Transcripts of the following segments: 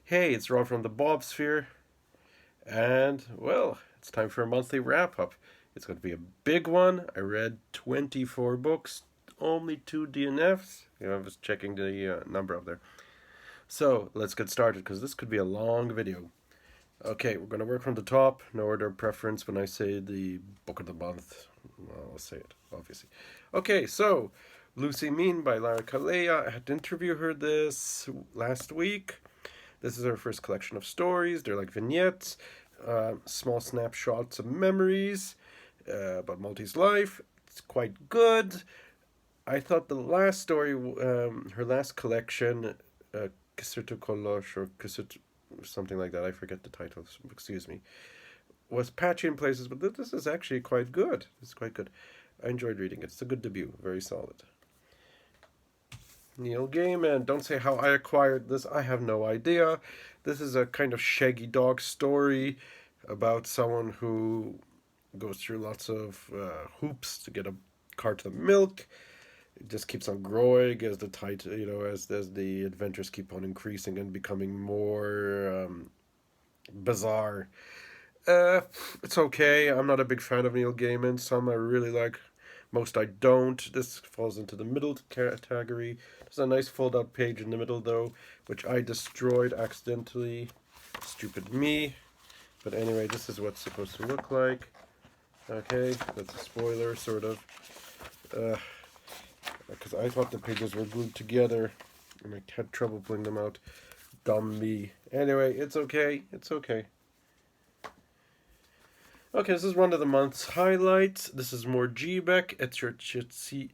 Hey, it's Ron from the Bob Sphere, and well, it's time for a monthly wrap up. It's going to be a big one. I read 24 books, only two DNFs. I was checking the number up there. So let's get started because this could be a long video. Okay, we're going to work from the top, no order of preference when I say the book of the month. Well, I'll say it, obviously. Okay, so Lucy Mean by Lara Kalea. I had to interview her this last week. This is her first collection of stories. They're like vignettes, small snapshots of memories about Maltese life. It's quite good. I thought the last story, her last collection, Kisitu Kolosh or Kisitu, something like that, I forget the title, excuse me, was patchy in places, but this is actually quite good. It's quite good. I enjoyed reading it. It's a good debut, very solid. Neil Gaiman. Don't say how I acquired this. I have no idea. This is a kind of shaggy dog story about someone who goes through lots of hoops to get a cart of milk. It just keeps on growing as the title, as the adventures keep on increasing and becoming more bizarre. Uh, it's okay. I'm not a big fan of Neil Gaiman. Some I really like, most I don't. This falls into the middle category. There's a nice fold out page in the middle, though, which I destroyed accidentally. Stupid me. But anyway, this is what's supposed to look like. Okay, that's a spoiler, sort of. Because I thought the pages were glued together, and I had trouble pulling them out. Dumb me. Anyway, it's okay. It's okay. Okay, this is one of the month's highlights. This is more Gbek, Ecercizi,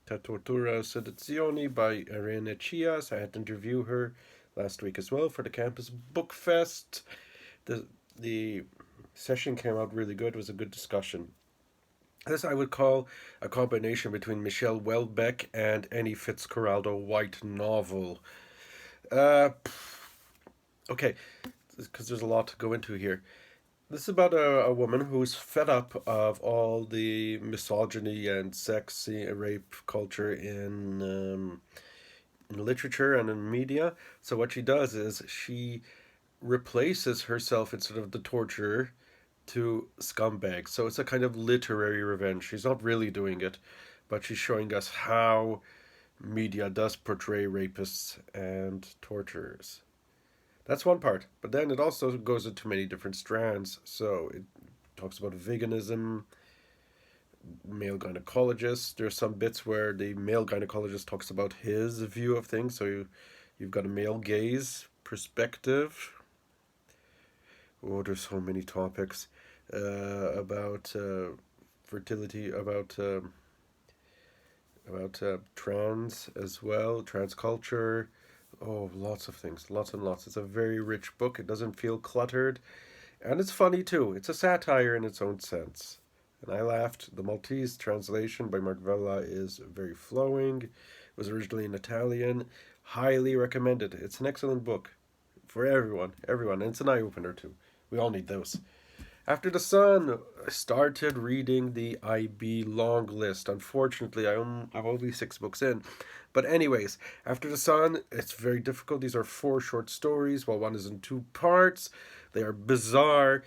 Ta Tortura Sedazioni by Irene Chias. I had to interview her last week as well for the Campus Book Fest. The session came out really good. It was a good discussion. This I would call a combination between Michelle Welbeck and any Fitzcarraldo White novel. Uh, okay, because there's a lot to go into here. This is about a woman who's fed up of all the misogyny and sex rape culture in literature and in media. So what she does is she replaces herself instead of the torturer to scumbags. So it's a kind of literary revenge. She's not really doing it, but she's showing us how media does portray rapists and torturers. That's one part. But then it also goes into many different strands. So it talks about veganism, male gynecologists. There's some bits where the male gynecologist talks about his view of things. So you've got a male gaze perspective. Oh, there's so many topics about fertility, about trans as well, trans culture. Oh, lots of things, lots and lots. It's a very rich book. It doesn't feel cluttered, and it's funny too. It's a satire in its own sense. And I laughed. The Maltese translation by Mark Vella is very flowing. It was originally in Italian. Highly recommended. It's an excellent book for everyone. Everyone. And it's an eye opener too. We all need those. After the Sun, I started reading the IB long list. Unfortunately, I'm only 6 books in. But anyways, After the Sun, it's very difficult. These are 4 short stories, while one is in 2 parts. They are bizarre.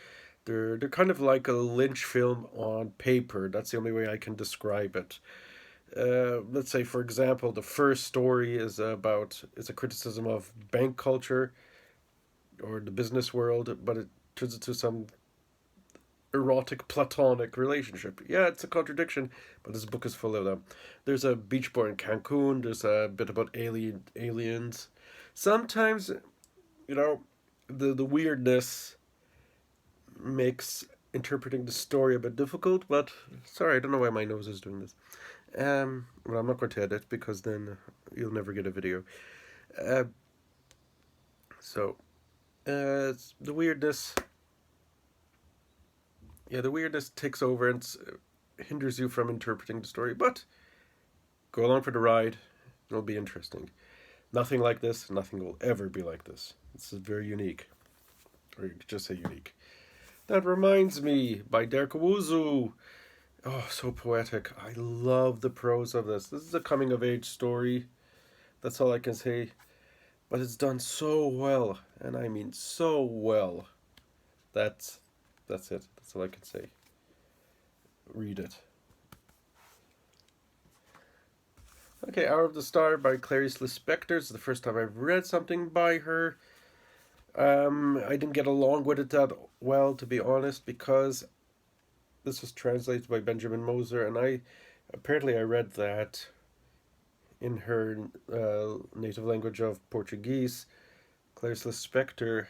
They're kind of like a Lynch film on paper. That's the only way I can describe it. Let's say, for example, the first story is a criticism of bank culture or the business world, but it turns into some erotic platonic relationship. Yeah, it's a contradiction, but this book is full of them. There's a beach bar in Cancun. There's a bit about aliens. Sometimes, you know, the weirdness makes interpreting the story a bit difficult. But sorry, I don't know why my nose is doing this. Well, I'm not going to edit because then you'll never get a video. Uh, so, the weirdness, yeah, the weirdness takes over and hinders you from interpreting the story. But go along for the ride. It'll be interesting. Nothing like this. Nothing will ever be like this. This is very unique. Or you could just say unique. That Reminds Me by Derek Wuzu. Oh, so poetic. I love the prose of this. This is a coming of age story. That's all I can say. but it's done so well, and I mean so well. That's that's it. That's all I can say. Read it. Okay, Hour of the Star by Clarice Lispector. It's the first time I've read something by her. I didn't get along with it that well, to be honest, because this was translated by Benjamin Moser, and I read that in her native language of Portuguese. Clarice Lispector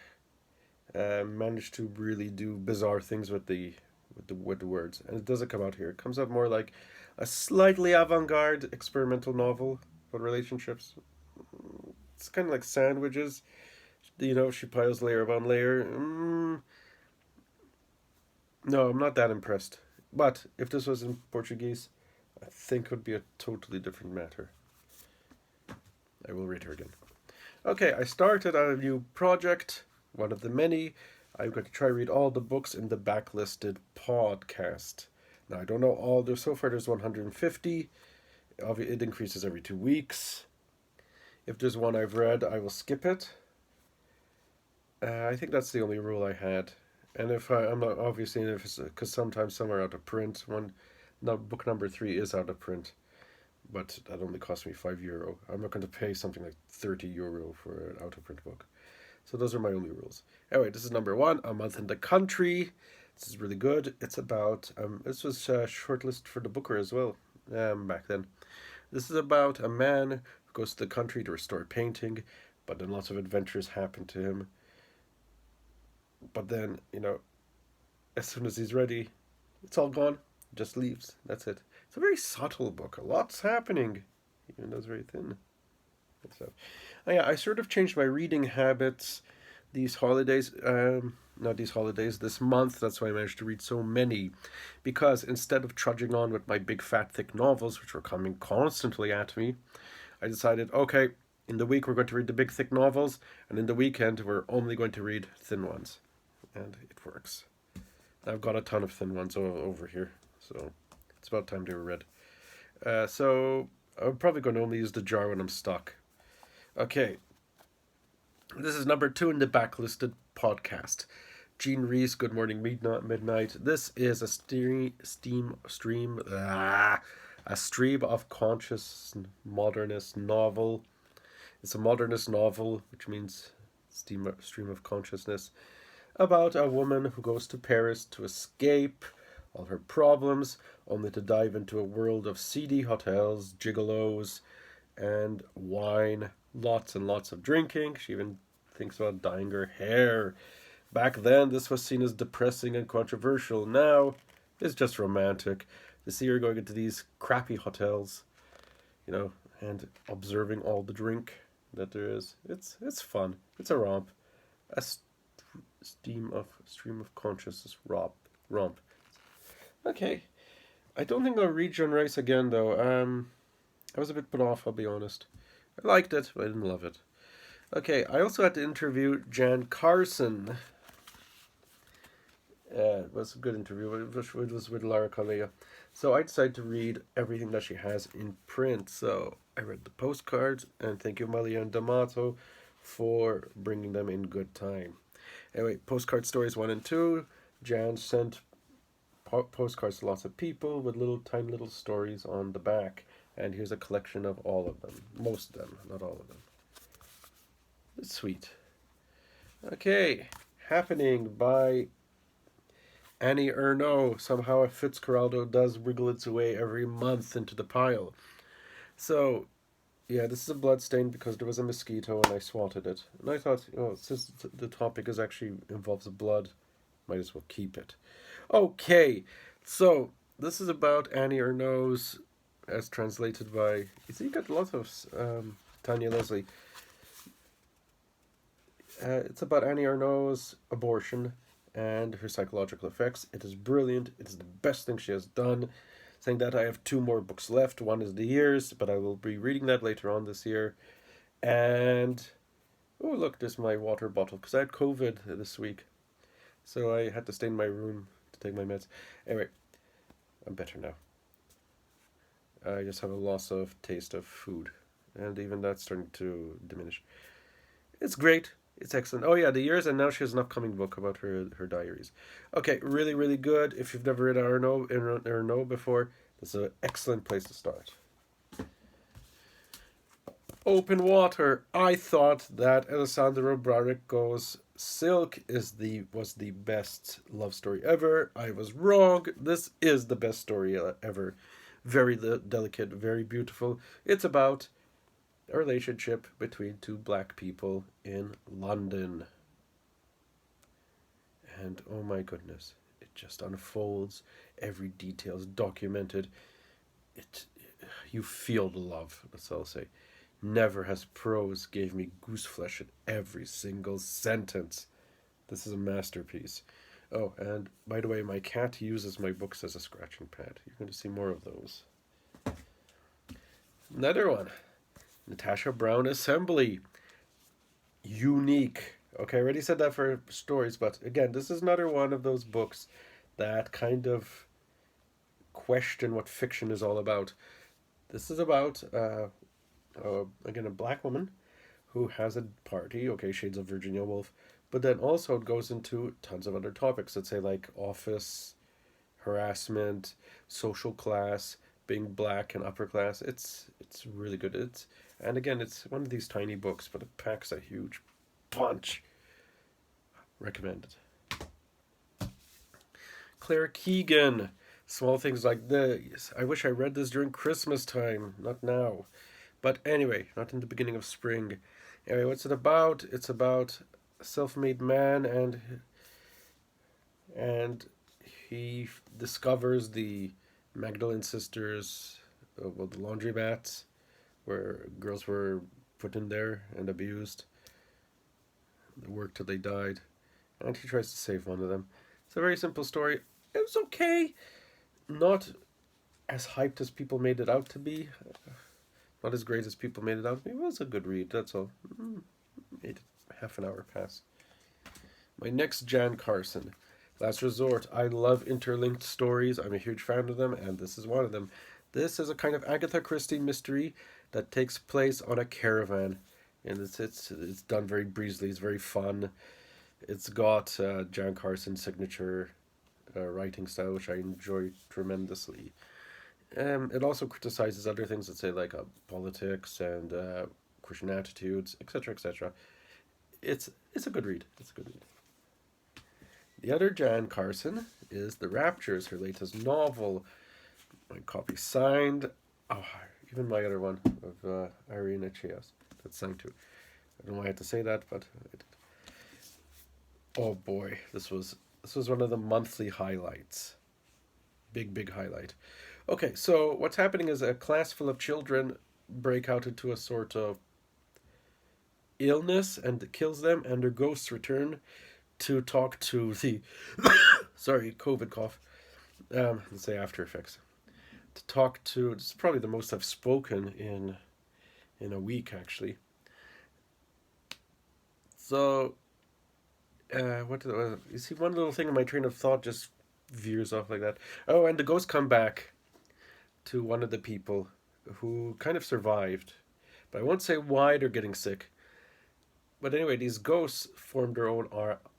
managed to really do bizarre things with the words, and it doesn't come out here. It comes out more like a slightly avant-garde experimental novel about relationships. It's kind of like sandwiches. She piles layer upon layer. No, I'm not that impressed. But if this was in Portuguese, I think it would be a totally different matter. I will read her again. Okay, I started on a new project, one of the many. I'm going to try read all the books in the backlisted podcast. Now, I don't know all. So far, there's 150. It increases every 2 weeks. If there's one I've read, I will skip it. I think that's the only rule I had. And I'm not obviously if it's because sometimes some are out of print. Book number 3 is out of print, but that only cost me €5. I'm not going to pay something like €30 for an out of print book. So those are my only rules. Anyway, this is number 1, A Month in the Country. This is really good. It's about this was shortlisted for the Booker as well back then. This is about a man who goes to the country to restore painting, but then lots of adventures happen to him. But then, as soon as he's ready, it's all gone. Just leaves. That's it. It's a very subtle book. A lot's happening, even though it's very thin. So, yeah, I sort of changed my reading habits these holidays. Not these holidays, this month. That's why I managed to read so many. Because instead of trudging on with my big, fat, thick novels, which were coming constantly at me, I decided, okay, in the week we're going to read the big, thick novels, and in the weekend we're only going to read thin ones. And it works. I've got a ton of thin ones over here, so it's about time they were read. So I'm probably going to only use the jar when I'm stuck. Okay, this is number 2 in the backlisted podcast. Jean Reese, Good Morning Midnight. This is a stream of conscious modernist novel. It's a modernist novel, which means stream of consciousness, about a woman who goes to Paris to escape all her problems, only to dive into a world of seedy hotels, gigolos, and wine. Lots and lots of drinking. She even thinks about dyeing her hair. Back then, this was seen as depressing and controversial. Now, it's just romantic. To see her going into these crappy hotels, and observing all the drink that there is. It's fun. It's a romp. A stream of consciousness romp. Okay, I don't think I'll read John Rice again though. I was a bit put off, I'll be honest. I liked it, but I didn't love it. Okay, I also had to interview Jan Carson. It was a good interview. It was with Lara Colea. So I decided to read everything that she has in print. So I read the postcards, and thank you, Malia and D'Amato, for bringing them in good time. Anyway, Postcard Stories 1 and 2. Jan sent postcards to lots of people with tiny little stories on the back. And here's a collection of all of them. Most of them, not all of them. It's sweet. Okay, Happening by Annie Ernaux. Somehow a Fitzcarraldo does wriggle its way every month into the pile. So, yeah, this is a bloodstain because there was a mosquito and I swatted it. And I thought, since the topic involves blood, might as well keep it. Okay, so this is about Annie Ernaux's, as translated by, you got lots of Tanya Leslie. It's about Annie Ernaux's abortion and her psychological effects. It is brilliant. It is the best thing she has done. Saying that, I have 2 more books left. One is The Years, but I will be reading that later on this year. And, oh look, there's my water bottle, because I had COVID this week. So I had to stay in my room to take my meds. Anyway, I'm better now. I just have a loss of taste of food. And even that's starting to diminish. It's great. It's excellent. Oh yeah, the years, and now she has an upcoming book about her diaries. Okay, really really good. If you've never read Arno before, this is an excellent place to start. Open Water. I thought that Alessandro Barrico's Silk was the best love story ever. I was wrong. This is the best story ever. Very delicate, very beautiful. It's about a relationship between two black people in London. And oh my goodness, it just unfolds. Every detail is documented. It, you feel the love. That's all I'll say. Never has prose gave me gooseflesh in every single sentence. This is a masterpiece. Oh, and by the way, my cat uses my books as a scratching pad. You're going to see more of those. Another one, Natasha Brown Assembly. Unique. Okay, I already said that for stories, but again, this is another one of those books that kind of question what fiction is all about. This is about, again, a black woman who has a party, okay, Shades of Virginia Woolf, but then also it goes into tons of other topics that say like office, harassment, social class, being black and upper class. It's really good. And again, it's one of these tiny books, but it packs a huge punch. Recommended. Claire Keegan. Small things like this. I wish I read this during Christmas time, not now. But anyway, not in the beginning of spring. Anyway, what's it about? It's about a self-made man and he discovers the Magdalene sisters, well, the laundromats where girls were put in there and abused. They worked till they died, and he tries to save one of them. It's a very simple story. It was okay, not as hyped as people made it out to be. Not as great as people made it out to be. It was a good read. That's all. Made half an hour pass. My next Jan Carson. Last Resort. I love interlinked stories. I'm a huge fan of them, and this is one of them. This is a kind of Agatha Christie mystery that takes place on a caravan, and it's done very breezily. It's very fun. It's got Jan Carson's signature writing style, which I enjoy tremendously. It also criticizes other things that say like politics and Christian attitudes, etc., etc. It's a good read. It's a good read. The other Jan Carson is The Raptures, her latest novel. My copy signed. Oh, even my other one of Irina Chias. That's signed too. I don't know why I had to say that, but I did. Oh boy, this was one of the monthly highlights. Big highlight. Okay, so what's happening is a class full of children break out into a sort of illness and it kills them, and their ghosts return to talk to the sorry, COVID cough. Let's say after effects. To talk to, this is probably the most I've spoken in a week actually. So you see, one little thing in my train of thought just veers off like that. Oh, and the ghosts come back to one of the people who kind of survived, but I won't say why they're getting sick. But anyway, these ghosts formed their own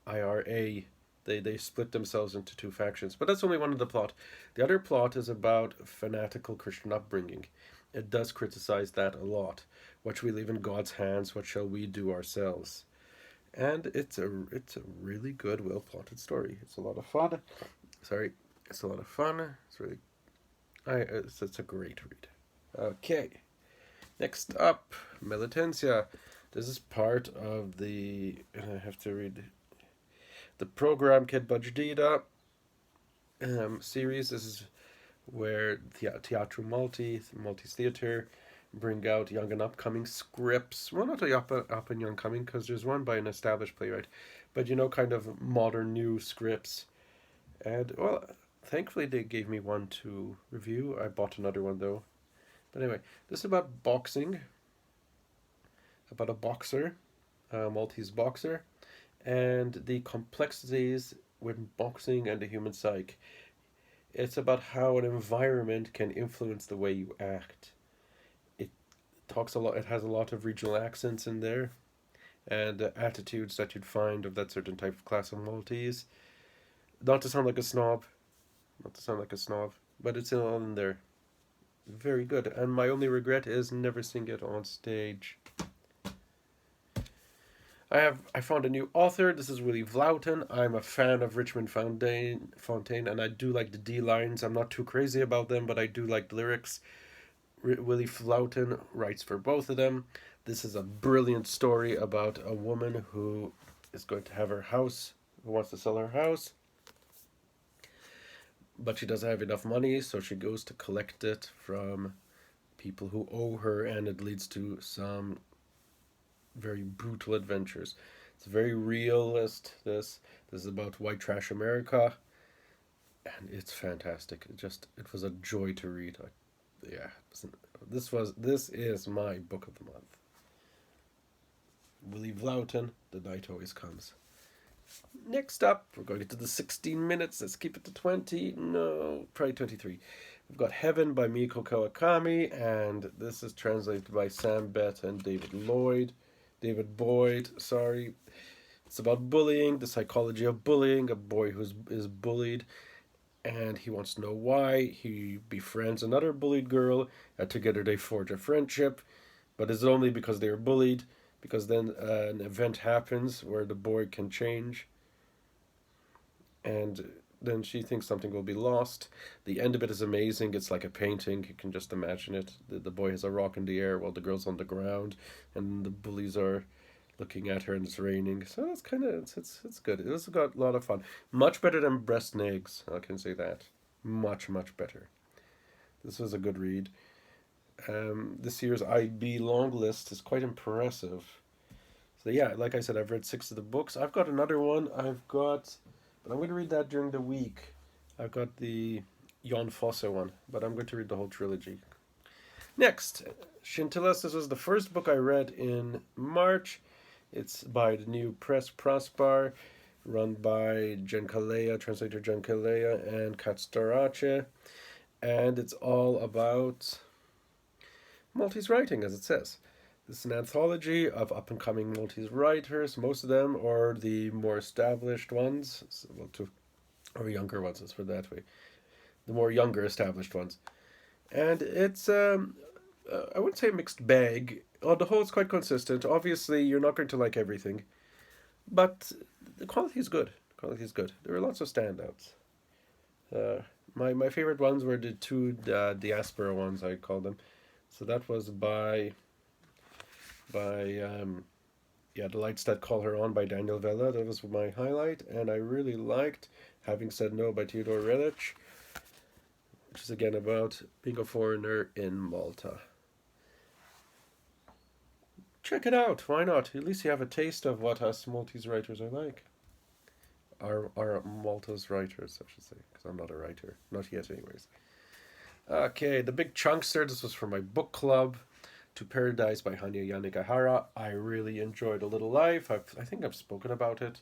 IRA. They split themselves into two factions, but that's only one of the plot. The other plot is about fanatical Christian upbringing. It does criticize that a lot. What shall we leave in God's hands? What shall we do ourselves? And it's a really good, well plotted story. It's a lot of fun. Sorry, it's a lot of fun. It's really, it's a great read. Okay, next up, Militancia. This is part of the. I have to read the program Kid Budgetita series. This is where Teatro Maltese Theatre bring out young and upcoming scripts. Well, not up and young coming, because there's one by an established playwright, but kind of modern new scripts. And well, thankfully they gave me one to review. I bought another one though. But anyway, this is about boxing, about a boxer, a Maltese boxer, and the complexities with boxing and the human psyche. It's about how an environment can influence the way you act. It talks a lot. It has a lot of regional accents in there, and attitudes that you'd find of that certain type of class of Maltese. Not to sound like a snob, not to sound like a snob, but it's all in there. Very good. And my only regret is never seeing it on stage. I found a new author. This is Willie Vlautin. I'm a fan of Richmond Fontaine, and I do like the D lines. I'm not too crazy about them, but I do like the lyrics. Willie Vlautin writes for both of them. This is a brilliant story about a woman who is going to have her house, who wants to sell her house, but she doesn't have enough money, so she goes to collect it from people who owe her, and it leads to some very brutal adventures. It's very realist. This is about white trash America, and it's fantastic. It was a joy to read. Yeah, this is my book of the month. Willie Vlautin, The Night Always Comes. Next up, we're going into the 16 minutes. Let's keep it to 20. No, probably 23. We've got Heaven by Miko Kawakami, and this is translated by Sam Bett and David Boyd, sorry. It's about bullying, the psychology of bullying, a boy who is bullied, and he wants to know why. He befriends another bullied girl, and together they forge a friendship, but it's only because they are bullied, because then an event happens where the boy can change, and then she thinks something will be lost. The end of it is amazing. It's like a painting. You can just imagine it. The boy has a rock in the air while the girl's on the ground, and the bullies are looking at her, and it's raining. So it's kind of it's good. It was got a lot of fun. Much better than Breast and Eggs. I can say that. Much better. This was a good read. This year's IB long list is quite impressive. So yeah, like I said, I've read 6 of the books. I've got another one. But I'm going to read that during the week. I've got the Jon Fosse one, but I'm going to read the whole trilogy. Next, Scintillas. This was the first book I read in March. It's by the New Press Prospar, run by Jen Kalea, translator Jen Kalea, and Kat Starace. And it's all about Maltese writing, as it says. This is an anthology of up-and-coming Maltese writers. Most of them are the more established ones, or younger ones, let's put it that way. The more younger established ones. And it's, I wouldn't say a mixed bag. On the whole, it's quite consistent. Obviously, you're not going to like everything. But the quality is good. There are lots of standouts. My favorite ones were the 2 diaspora ones, I call them. So that was by The Lights That Call Her On by Daniel Vella. That was my highlight, and I really liked Having Said No by Theodore Relic, which is again about being a foreigner in Malta. Check it out, why not? At least you have a taste of what us Maltese writers are like. Our Maltese writers, I should say, because I'm not a writer. Not yet, anyways. Okay, The Big Chunkster. This was for my book club. To Paradise by Hanya Yanagihara. I really enjoyed A Little Life. I think I've spoken about it.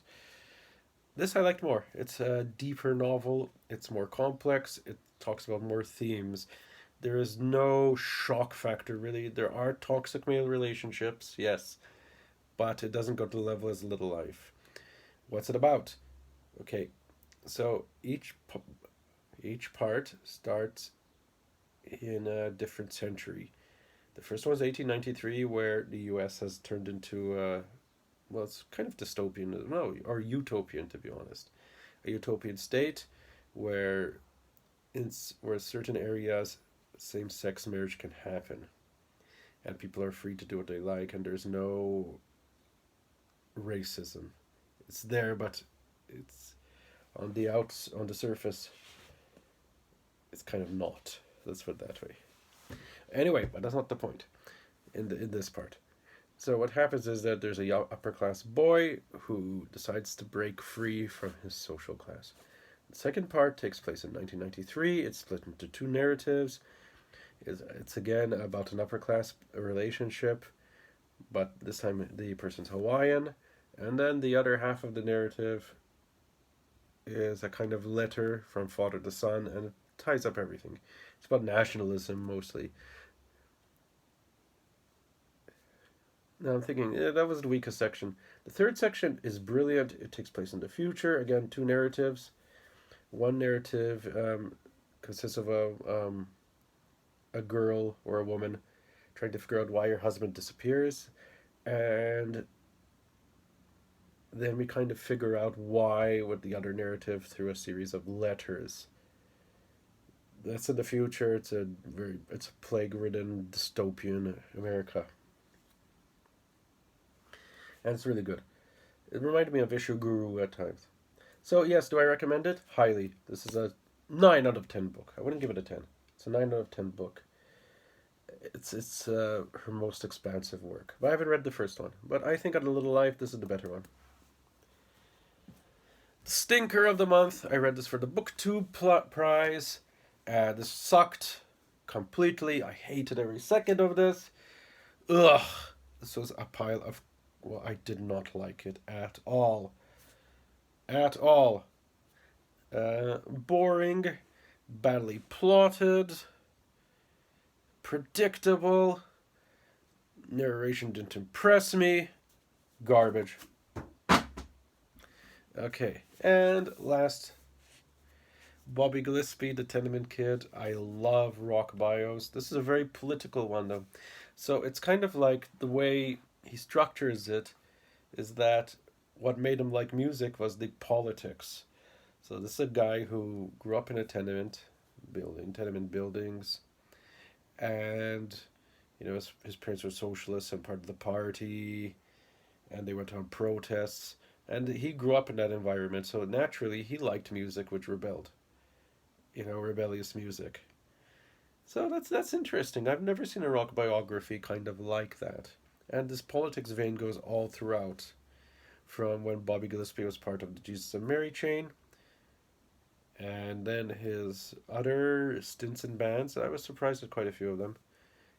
This I liked more. It's a deeper novel. It's more complex. It talks about more themes. There is no shock factor, really. There are toxic male relationships, yes, but it doesn't go to the level as A Little Life. What's it about? Okay, so each part starts in a different century. The first one was 1893, where the U.S. has turned into well, it's kind of dystopian, no, or utopian, to be honest. A utopian state where where certain areas same-sex marriage can happen, and people are free to do what they like, and there's no racism. It's there, but it's on the surface. It's kind of not. Let's put it that way. Anyway, but that's not the point in this part. So what happens is that there's a upper class boy who decides to break free from his social class. The second part takes place in 1993. It's split into 2 narratives. It's again about an upper class relationship, but this time the person's Hawaiian. And then the other half of the narrative is a kind of letter from father to son, and it ties up everything. It's about nationalism mostly. Now I'm thinking, that was the weakest section. The third section is brilliant. It takes place in the future. Again, two narratives. One narrative consists of a girl or a woman trying to figure out why her husband disappears, and then we kind of figure out why with the other narrative through a series of letters. That's in the future. It's a plague-ridden dystopian America, and it's really good. It reminded me of Issue Guru at times. So yes, do I recommend it? Highly. This is a 9 out of 10 book. I wouldn't give it a 10. It's a 9 out of 10 book. It's her most expansive work. But I haven't read the first one. But I think on A Little Life, this is the better one. The stinker of the month. I read this for the BookTube prize. This sucked completely. I hated every second of this. Ugh. This was a pile of. Well, I did not like it at all. At all. Boring. Badly plotted. Predictable. Narration didn't impress me. Garbage. Okay, and last, Bobby Gillespie, the Tenement Kid. I love rock bios. This is a very political one, though. So it's kind of like the way he structures it is that what made him like music was the politics. So this is a guy who grew up in a tenement buildings, and his parents were socialists and part of the party, and they went on protests, and he grew up in that environment, so naturally he liked music which rebelled, rebellious music. So that's interesting. I've never seen a rock biography kind of like that, and this politics vein goes all throughout, from when Bobby Gillespie was part of the Jesus and Mary chain, and then his other stints in bands. I was surprised at quite a few of them,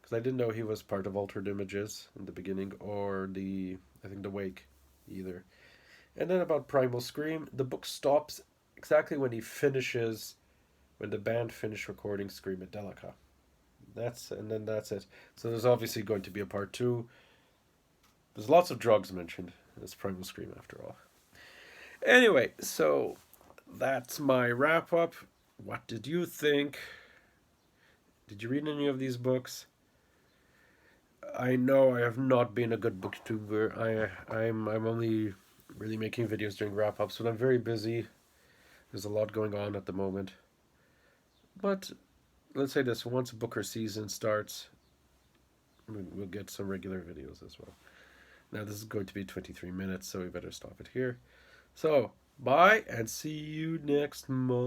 because I didn't know he was part of Altered Images in the beginning, or I think the Wake, either. And then about Primal Scream, the book stops exactly when the band finished recording Screamadelica. That's it. So there's obviously going to be a part two. There's lots of drugs mentioned in this Primal Scream, after all. Anyway, so that's my wrap up. What did you think? Did you read any of these books? I know I have not been a good booktuber. I'm only really making videos during wrap ups, but I'm very busy. There's a lot going on at the moment. But let's say this: once Booker season starts, we'll get some regular videos as well. Now this is going to be 23 minutes, so we better stop it here. So bye, and see you next month.